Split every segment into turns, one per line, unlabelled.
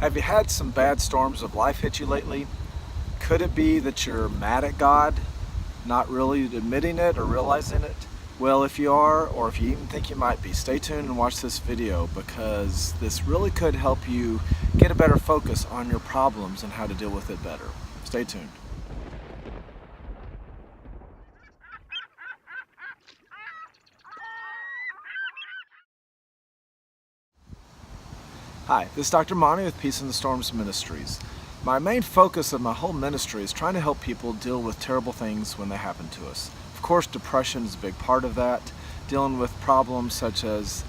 Have you had some bad storms of life hit you lately? Could it be that you're mad at God, not really admitting it or realizing it? Well, if you are, or if you even think you might be, stay tuned and watch this video because this really could help you get a better focus on your problems and how to deal with it better. Stay tuned. Hi, this is Dr. Monty with Peace in the Storms Ministries. My main focus of my whole ministry is trying to help people deal with terrible things when they happen to us. Of course, depression is a big part of that, dealing with problems such as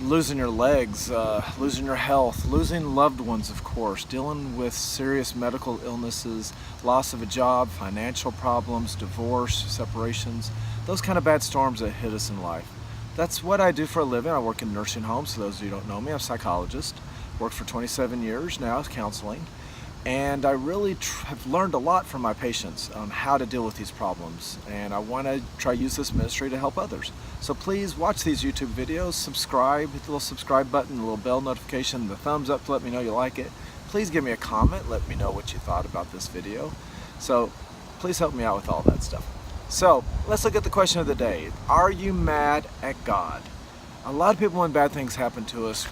losing your legs, losing your health, losing loved ones, of course, dealing with serious medical illnesses, loss of a job, financial problems, divorce, separations, those kind of bad storms that hit us in life. That's what I do for a living. I work in nursing homes. For those of you who don't know me, I'm a psychologist. Worked for 27 years now as counseling. And I really have learned a lot from my patients on how to deal with these problems. And I want to try to use this ministry to help others. So please watch these YouTube videos, subscribe, hit the little subscribe button, the little bell notification, the thumbs up to let me know you like it. Please give me a comment, let me know what you thought about this video. So please help me out with all that stuff. So let's look at the question of the day. Are you mad at God? A lot of people when bad things happen to us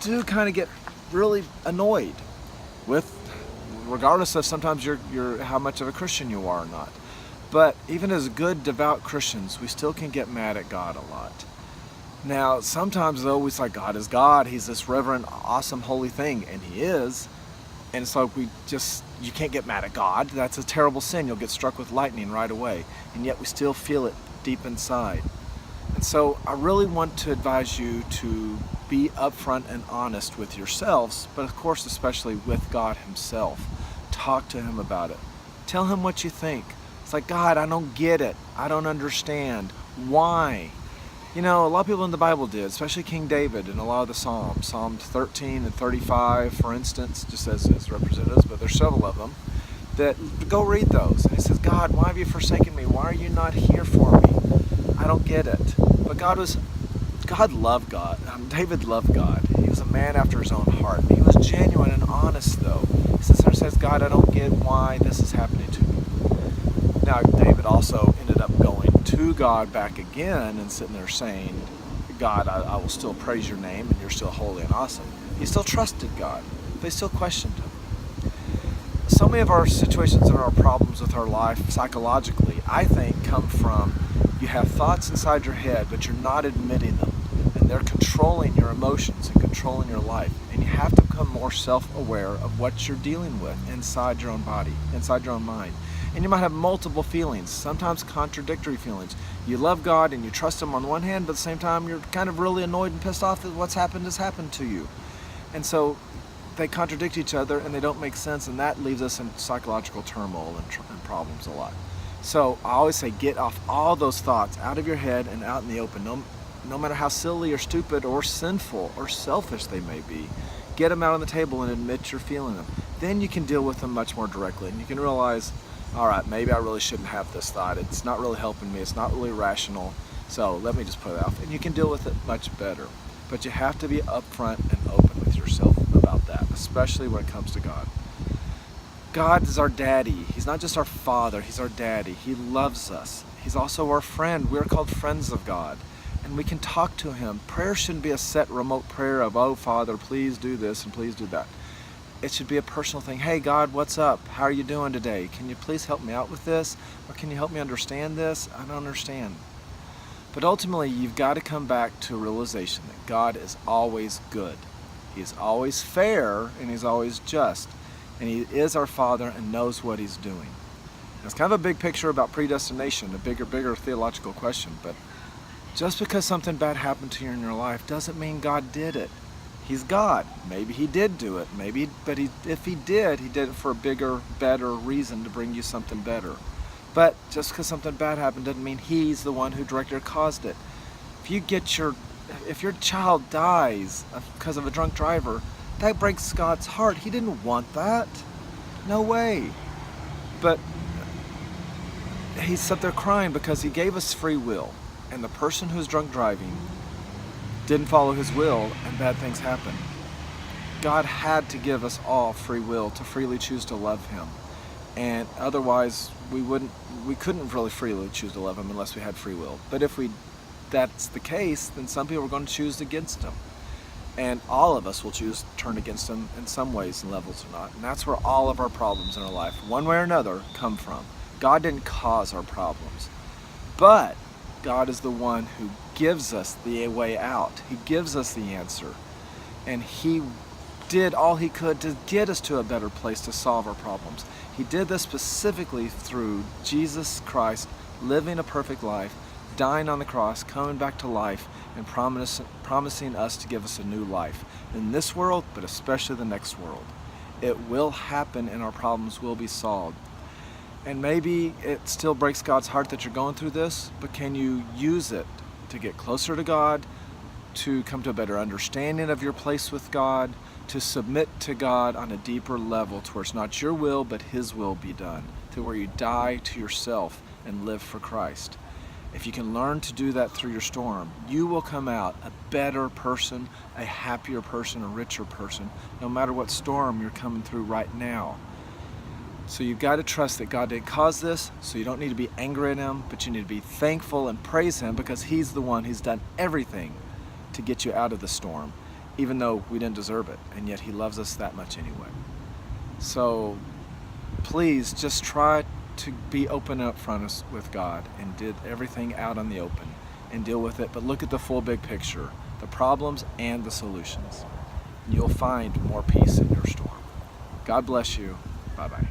do kind of get really annoyed with, regardless of sometimes how much of a Christian you are or not. But even as good, devout Christians, we still can get mad at God a lot. Now, sometimes though, it's like God is God. He's this reverent, awesome, holy thing, and He is. And it's like you can't get mad at God. That's a terrible sin. You'll get struck with lightning right away. And yet we still feel it deep inside. And so I really want to advise you to be upfront and honest with yourselves, but of course especially with God Himself. Talk to Him about it. Tell Him what you think. It's like, God, I don't get it. I don't understand. Why? You know, a lot of people in the Bible did, especially King David in a lot of the Psalms. Psalm 13 and 35, for instance, just as representatives, but there's several of them. That go read those. And he says, God, why have you forsaken me? Why are you not here for me? I don't get it. But God loved God. David loved God. He was a man after his own heart. He was genuine and honest, though. He says, God, I don't get why this is happening to me. Now, David also ended up going to God back again and sitting there saying, God, I will still praise your name and you're still holy and awesome. He still trusted God, but he still questioned Him. So many of our situations and our problems with our life psychologically, I think, come from you have thoughts inside your head, but you're not admitting them. And they're controlling your emotions and controlling your life. And you have to become more self-aware of what you're dealing with inside your own body, inside your own mind. And you might have multiple feelings, sometimes contradictory feelings. You love God and you trust Him on one hand, but at the same time you're kind of really annoyed and pissed off that what's happened has happened to you. And so they contradict each other and they don't make sense, and that leaves us in psychological turmoil and problems a lot. So I always say get off all those thoughts out of your head and out in the open. No matter how silly or stupid or sinful or selfish they may be, get them out on the table and admit you're feeling them. Then you can deal with them much more directly, and you can realize, all right, maybe I really shouldn't have this thought. It's not really helping me. It's not really rational. So let me just put it off. And you can deal with it much better. But you have to be upfront and open with yourself about that, especially when it comes to God. God is our daddy. He's not just our father. He's our daddy. He loves us. He's also our friend. We're called friends of God. And we can talk to Him. Prayer shouldn't be a set remote prayer of, oh, Father, please do this and please do that. It should be a personal thing. Hey, God, what's up? How are you doing today? Can you please help me out with this? Or can you help me understand this? I don't understand. But ultimately, you've got to come back to a realization that God is always good. He's always fair and He's always just. And He is our Father and knows what He's doing. And it's kind of a big picture about predestination, a bigger theological question. But just because something bad happened to you in your life doesn't mean God did it. He's God. Maybe He did do it. If He did it for a bigger, better reason to bring you something better. But just because something bad happened doesn't mean He's the one who directly caused it. If your child dies because of a drunk driver, that breaks God's heart. He didn't want that. No way. But He's sat there crying because He gave us free will. And the person who's drunk driving didn't follow His will, and bad things happen. God had to give us all free will to freely choose to love Him. And otherwise, we couldn't really freely choose to love Him unless we had free will. But if that's the case, then some people are going to choose against Him. And all of us will choose to turn against Him in some ways and levels or not. And that's where all of our problems in our life, one way or another, come from. God didn't cause our problems. But God is the one who gives us the way out. He gives us the answer. And He did all He could to get us to a better place to solve our problems. He did this specifically through Jesus Christ living a perfect life, dying on the cross, coming back to life, and promising us to give us a new life in this world, but especially the next world. It will happen and our problems will be solved. And maybe it still breaks God's heart that you're going through this, but can you use it to get closer to God, to come to a better understanding of your place with God, to submit to God on a deeper level to where it's not your will but His will be done, to where you die to yourself and live for Christ. If you can learn to do that through your storm, you will come out a better person, a happier person, a richer person, no matter what storm you're coming through right now. So you've got to trust that God didn't cause this, so you don't need to be angry at Him, but you need to be thankful and praise Him because He's the one who's done everything to get you out of the storm, even though we didn't deserve it, and yet He loves us that much anyway. So please just try to be open up front with God and did everything out on the open and deal with it, but look at the full big picture, the problems and the solutions. You'll find more peace in your storm. God bless you. Bye-bye.